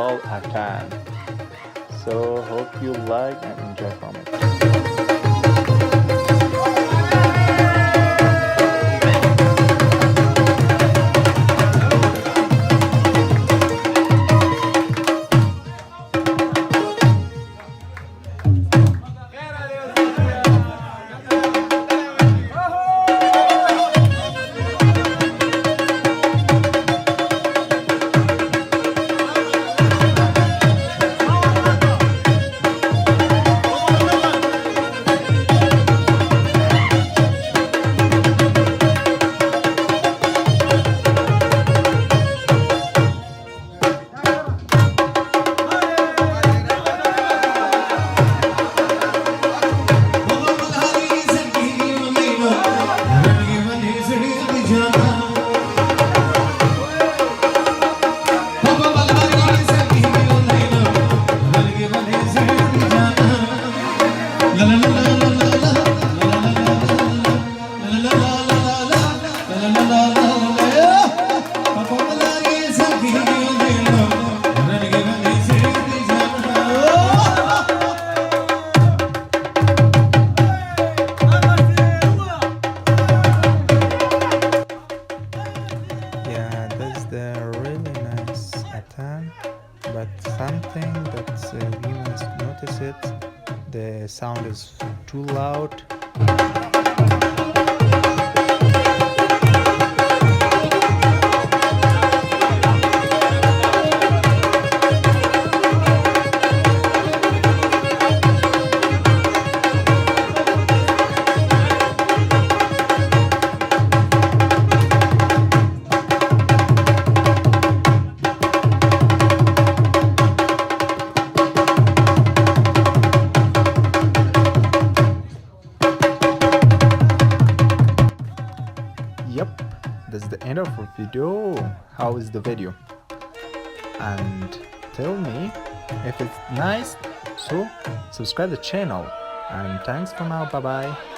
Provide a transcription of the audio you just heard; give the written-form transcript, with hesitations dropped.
called attan. So hope you like and enjoy from it. Yeah, that's the really nice attan, but something that we must notice it, the sound is too loud. Yep, that's the end of our video. How is the video? And tell me if it's nice. So subscribe the channel. And thanks for now. Bye bye.